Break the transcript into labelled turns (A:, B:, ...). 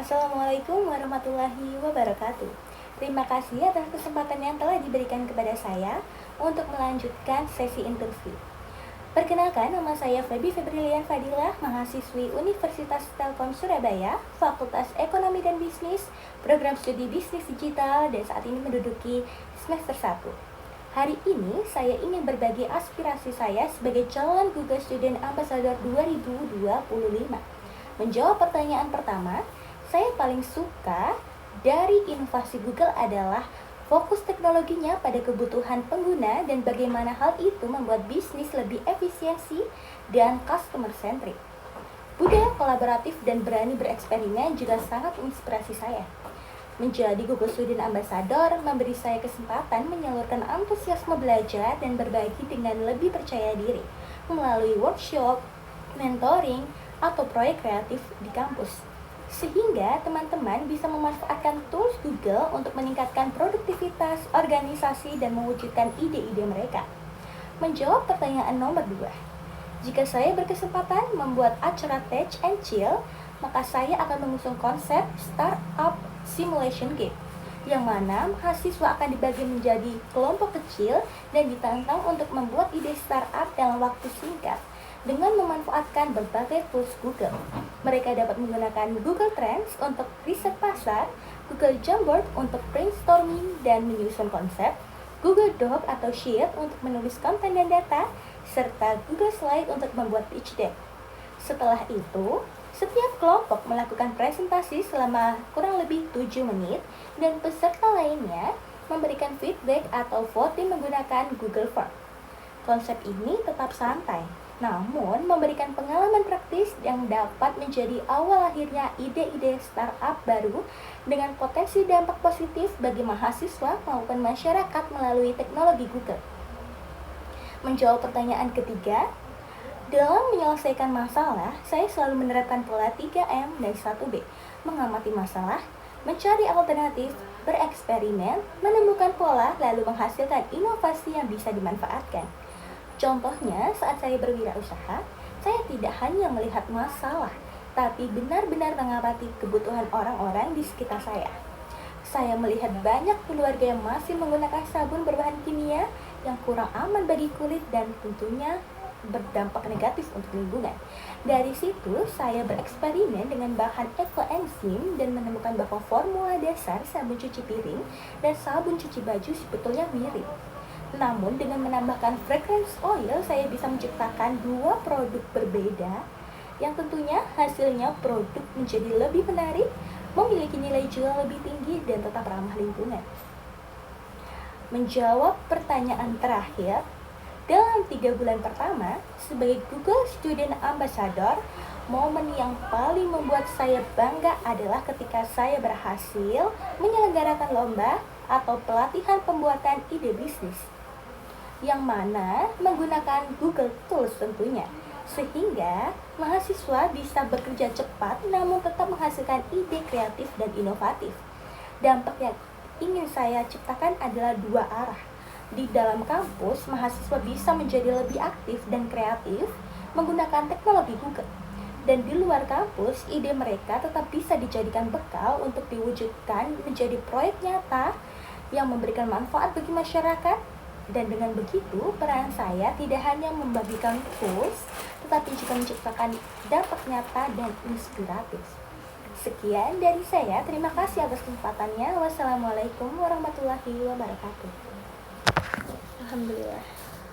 A: Assalamualaikum warahmatullahi wabarakatuh. Terima kasih atas kesempatan yang telah diberikan kepada saya untuk melanjutkan sesi interview. Perkenalkan, nama saya Febi Febrilian Fadilah, mahasiswi Universitas Telkom Surabaya, Fakultas Ekonomi dan Bisnis, Program Studi Bisnis Digital, dan saat ini menduduki semester 1. Hari ini saya ingin berbagi aspirasi saya sebagai calon Google Student Ambassador 2025. Menjawab pertanyaan pertama, saya paling suka dari inovasi Google adalah fokus teknologinya pada kebutuhan pengguna dan bagaimana hal itu membuat bisnis lebih efisiensi dan customer centric. Budaya kolaboratif dan berani bereksperimen juga sangat menginspirasi saya. Menjadi Google Student Ambassador memberi saya kesempatan menyalurkan antusiasme belajar dan berbagi dengan lebih percaya diri melalui workshop, mentoring, atau proyek kreatif di kampus. Sehingga teman-teman bisa memanfaatkan tools Google untuk meningkatkan produktivitas organisasi dan mewujudkan ide-ide mereka. Menjawab pertanyaan nomor 2. Jika saya berkesempatan membuat acara Tech and Chill, maka saya akan mengusung konsep Startup Simulation Game, yang mana mahasiswa akan dibagi menjadi kelompok kecil dan ditantang untuk membuat ide startup dalam waktu singkat dengan memanfaatkan berbagai tools Google. Mereka dapat menggunakan Google Trends untuk riset pasar, Google Jamboard untuk brainstorming dan menyusun konsep, Google Doc atau Sheet untuk menulis konten dan data, serta Google Slide untuk membuat pitch deck. Setelah itu, setiap kelompok melakukan presentasi selama kurang lebih 7 menit dan peserta lainnya memberikan feedback atau voting menggunakan Google Form. Konsep ini tetap santai, namun memberikan pengalaman praktis yang dapat menjadi awal lahirnya ide-ide startup baru dengan potensi dampak positif bagi mahasiswa maupun masyarakat melalui teknologi Google. Menjawab pertanyaan ketiga, dalam menyelesaikan masalah, saya selalu menerapkan pola 3M dan 1B, mengamati masalah, mencari alternatif, bereksperimen, menemukan pola, lalu menghasilkan inovasi yang bisa dimanfaatkan. Contohnya, saat saya berwirausaha, saya tidak hanya melihat masalah, tapi benar-benar mengamati kebutuhan orang-orang di sekitar saya. Saya melihat banyak keluarga yang masih menggunakan sabun berbahan kimia yang kurang aman bagi kulit dan tentunya berdampak negatif untuk lingkungan. Dari situ, saya bereksperimen dengan bahan ekoenzim dan menemukan bahwa formula dasar sabun cuci piring dan sabun cuci baju sebetulnya mirip. Namun dengan menambahkan fragrance oil, saya bisa menciptakan dua produk berbeda yang tentunya hasilnya produk menjadi lebih menarik, memiliki nilai jual lebih tinggi, dan tetap ramah lingkungan. Menjawab pertanyaan terakhir, dalam 3 bulan pertama sebagai Google Student Ambassador, momen yang paling membuat saya bangga adalah ketika saya berhasil menyelenggarakan lomba atau pelatihan pembuatan ide bisnis, yang mana menggunakan Google Tools tentunya, sehingga mahasiswa bisa bekerja cepat namun tetap menghasilkan ide kreatif dan inovatif. Dampak yang ingin saya ciptakan adalah dua arah. Di dalam kampus, mahasiswa bisa menjadi lebih aktif dan kreatif menggunakan teknologi Google. Dan di luar kampus, ide mereka tetap bisa dijadikan bekal untuk diwujudkan menjadi proyek nyata yang memberikan manfaat bagi masyarakat. Dan dengan begitu, peran saya tidak hanya membagikan tools, tetapi juga menciptakan dampak nyata dan inspiratif. Sekian dari saya, terima kasih atas kesempatannya. Wassalamualaikum warahmatullahi wabarakatuh. Alhamdulillah.